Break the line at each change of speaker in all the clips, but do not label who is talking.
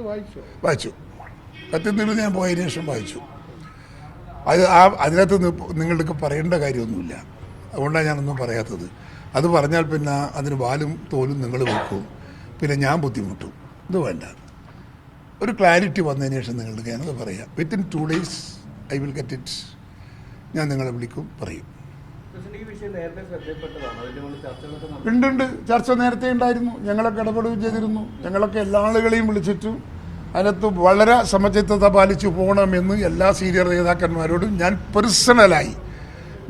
വായിച്ചു. കത്തിൽ നിന്ന് ഞാൻ പോയതിനു ശേഷം വായിച്ചു. അതിനകത്ത് നിങ്ങൾക്ക് പറയേണ്ട കാര്യമൊന്നുമില്ല. അതുകൊണ്ടാണ് ഞാനൊന്നും പറയാത്തത്. അത് പറഞ്ഞാൽ പിന്നെ അതിന് വാലും തോലും നിങ്ങൾ വെക്കും, പിന്നെ ഞാൻ ബുദ്ധിമുട്ടും. ഇത് വേണ്ട. ഒരു ക്ലാരിറ്റി വന്നതിന് ശേഷം നിങ്ങൾക്ക് ഞാനത് പറയാം. Within 2 days I will get it. ഞാൻ നിങ്ങളെ വിളിക്കും, പറയും. ഉണ്ട്. ചർച്ച നേരത്തെ ഉണ്ടായിരുന്നു. ഞങ്ങളൊക്കെ ഇടപെടുകയും ചെയ്തിരുന്നു. ഞങ്ങളൊക്കെ എല്ലാ ആളുകളെയും വിളിച്ചിട്ടും അതിനകത്ത് വളരെ സമചിത്തത പാലിച്ചു പോകണമെന്ന് എല്ലാ സീനിയർ നേതാക്കന്മാരോടും ഞാൻ പേഴ്സണലായി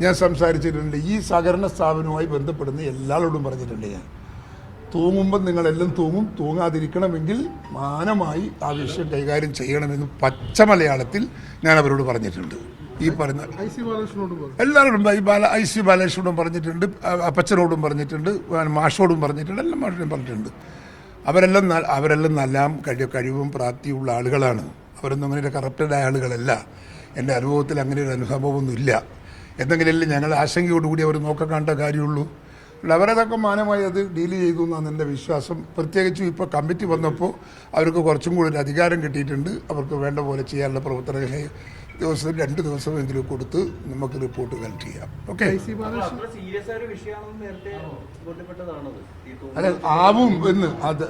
ഞാൻ സംസാരിച്ചിട്ടുണ്ട്. ഈ സഹകരണ സ്ഥാപനവുമായി ബന്ധപ്പെടുന്ന എല്ലാവരോടും പറഞ്ഞിട്ടുണ്ട്. ഞാൻ തൂങ്ങുമ്പം നിങ്ങളെല്ലാം തൂങ്ങും. തൂങ്ങാതിരിക്കണമെങ്കിൽ മാനമായി ആ വിഷയം കൈകാര്യം ചെയ്യണമെന്ന് പച്ച മലയാളത്തിൽ ഞാൻ അവരോട് പറഞ്ഞിട്ടുണ്ട്. ഈ പറഞ്ഞ എല്ലാവരോടും ഐ സി ബാലകൃഷ്ണനോടും പറഞ്ഞിട്ടുണ്ട്, അപ്പച്ചനോടും പറഞ്ഞിട്ടുണ്ട്, മാഷോടും പറഞ്ഞിട്ടുണ്ട്, എല്ലാ മാഷോടും പറഞ്ഞിട്ടുണ്ട്. അവരെല്ലാം നല്ല കഴിവും പ്രാപ്തിയുള്ള ആളുകളാണ്. അവരൊന്നും അങ്ങനെ കറപ്റ്റഡായ ആളുകളല്ല. എൻ്റെ അനുഭവത്തിൽ അങ്ങനെ ഒരു അനുഭവമൊന്നുമില്ല. എന്തെങ്കിലും ഞങ്ങൾ ആശങ്കയോടുകൂടി അവർ നോക്കക്കേണ്ട കാര്യമുള്ളൂ. അവരതൊക്കെ മാനമായി അത് ഡീൽ ചെയ്തു എന്നാണ് എൻ്റെ വിശ്വാസം. പ്രത്യേകിച്ചും ഇപ്പോൾ കമ്മിറ്റി വന്നപ്പോൾ അവർക്ക് കുറച്ചും കൂടി ഒരു അധികാരം കിട്ടിയിട്ടുണ്ട്. അവർക്ക് വേണ്ട പോലെ ചെയ്യാനുള്ള പ്രവർത്തനങ്ങളെ ദിവസം 2 ദിവസമെങ്കിലും കൊടുത്ത് നമുക്ക് റിപ്പോർട്ട് കളക്ട് ചെയ്യാം. ഓക്കെ, അല്ല ആവും എന്ന് അത്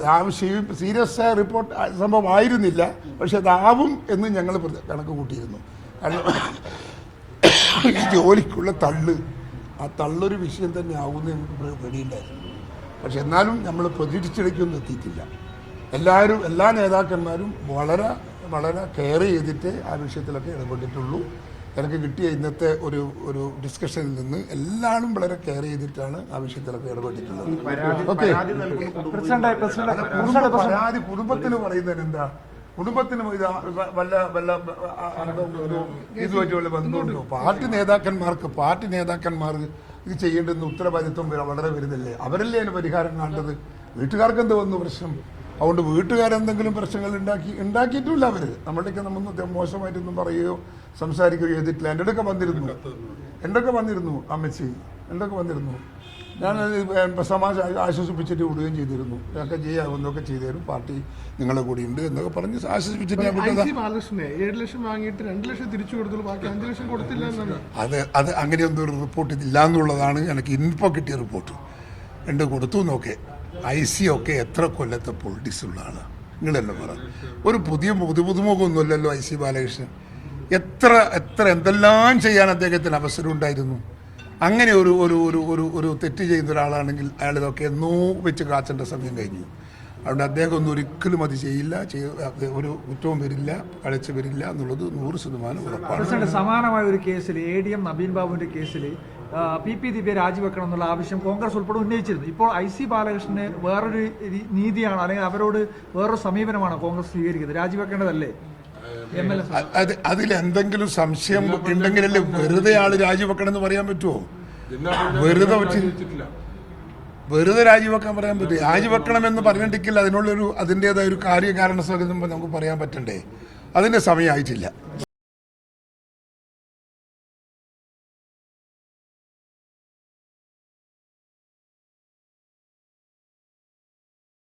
സീരിയസ് ആയ റിപ്പോർട്ട് സംഭവം ആയിരുന്നില്ല. പക്ഷെ അതാവും എന്ന് ഞങ്ങൾ കണക്ക് കൂട്ടിയിരുന്നു. കാരണം ഈ ജോലിക്കുള്ള ആ തള്ളൊരു വിഷയം തന്നെ ആവുമെന്ന് ഞങ്ങൾക്ക് പേടിയുണ്ടായിരുന്നു. പക്ഷെ എന്നാലും നമ്മൾ പ്രതീക്ഷിച്ചിടയ്ക്കൊന്നും എത്തിയിട്ടില്ല. എല്ലാ നേതാക്കന്മാരും വളരെ വളരെ കെയർ ചെയ്തിട്ട് ആ വിഷയത്തിലൊക്കെ ഇടപെട്ടിട്ടുള്ളൂ. എനിക്ക് കിട്ടിയ ഇന്നത്തെ ഒരു ഡിസ്കഷനിൽ നിന്ന് എല്ലാവരും വളരെ കെയർ ചെയ്തിട്ടാണ് ആ വിഷയത്തിലൊക്കെ ഇടപെട്ടിട്ടുള്ളത്. ഓക്കെ, പരാതി കുടുംബത്തിന് പറയുന്നതിന് എന്താ? കുടുംബത്തിന് വല്ല ഇതുമായിട്ട് വല്ല ബന്ധമുണ്ടോ? പാർട്ടി നേതാക്കന്മാർ ഇത് ചെയ്യേണ്ടുന്ന ഉത്തരവാദിത്വം വളരെ വരുന്നില്ലേ? അവരല്ലേ അതിന് പരിഹാരം കാണേണ്ടത്? വീട്ടുകാർക്ക് എന്ത് വന്നു പ്രശ്നം? അതുകൊണ്ട് വീട്ടുകാരെന്തെങ്കിലും പ്രശ്നങ്ങൾ ഉണ്ടാക്കിയിട്ടുമില്ല. അവർ നമ്മുടെയൊക്കെ നമ്മൾ മോശമായിട്ടൊന്നും പറയുകയോ സംസാരിക്കുകയോ ചെയ്തിട്ടില്ല. എന്തൊക്കെ വന്നിരുന്നു അമ്മച്ചി, എന്തൊക്കെ വന്നിരുന്നു. ഞാൻ സമാജം ആശ്വസിപ്പിച്ചിട്ട് വിടുകയും ചെയ്തിരുന്നു. ഇതൊക്കെ ചെയ്യാവുന്നതൊക്കെ ചെയ്തു തരും, പാർട്ടി നിങ്ങളെ കൂടി ഉണ്ട് എന്നൊക്കെ പറഞ്ഞ് ആശ്വസിപ്പിച്ചിട്ട് ഞാൻ വിട്ടത്.
7 ലക്ഷം വാങ്ങിയിട്ട് 2 ലക്ഷം തിരിച്ചു കൊടുത്തുള്ളൂ, ബാക്കി 5 ലക്ഷം കൊടുത്തില്ല എന്നാണ്.
അത് അങ്ങനെയൊന്നും ഒരു റിപ്പോർട്ട് ഇതില്ല എന്നുള്ളതാണ് എനിക്ക് ഇപ്പോൾ കിട്ടിയ റിപ്പോർട്ട്. 2 കൊടുത്തു എന്നൊക്കെ. IC ഒക്കെ എത്ര കൊല്ലത്തെ പൊളിറ്റിക്സ് ഉള്ള ആളാണ്. നിങ്ങൾ തന്നെ പറ. ഒരു പുതുമുഖമൊന്നുമല്ലല്ലോ IC ബാലകൃഷ്ണൻ. എത്ര എന്തെല്ലാം ചെയ്യാൻ അദ്ദേഹത്തിന് അവസരം ഉണ്ടായിരുന്നു. അങ്ങനെ ഒരു തെറ്റ് ചെയ്യുന്ന ഒരാളാണെങ്കിൽ അയാൾ ഇതൊക്കെ എന്നോ വെച്ച് കാച്ചേണ്ട സമയം കഴിഞ്ഞു. അതുകൊണ്ട് അദ്ദേഹം ഒന്നും ഒരിക്കലും അത് ചെയ്യില്ല, ഒരു കുറ്റവും വരില്ല, കളിച്ച് വരില്ല എന്നുള്ളത് 100% ഉറപ്പാണ്.
സമാനമായ ഒരു കേസിൽ ADM നബീൻ ബാബുവിന്റെ കേസിൽ PP ദിവ്യ രാജിവെക്കണം എന്നുള്ള ആവശ്യം കോൺഗ്രസ് ഉൾപ്പെടെ ഉന്നയിച്ചിരുന്നു. ഇപ്പോൾ IC ബാലകൃഷ്ണന് വേറൊരു നീതിയാണ്, അല്ലെങ്കിൽ അവരോട് വേറൊരു സമീപനമാണ് കോൺഗ്രസ് സ്വീകരിക്കുന്നത്. രാജിവെക്കേണ്ടതല്ലേ?
അതിലെന്തെങ്കിലും സംശയം ഉണ്ടെങ്കിലല്ലേ വെറുതെ ആള് രാജിവെക്കണം എന്ന് പറയാൻ പറ്റുമോ? വെറുതെ രാജിവെക്കാൻ പറയാൻ പറ്റും? രാജിവെക്കണമെന്ന് പറഞ്ഞിട്ടില്ല. അതിനുള്ളൊരു അതിൻ്റെതായ ഒരു കാര്യകാരണ സഹിതം നമുക്ക് പറയാൻ പറ്റണ്ടേ? അതിന്റെ സമയമായിട്ടില്ല.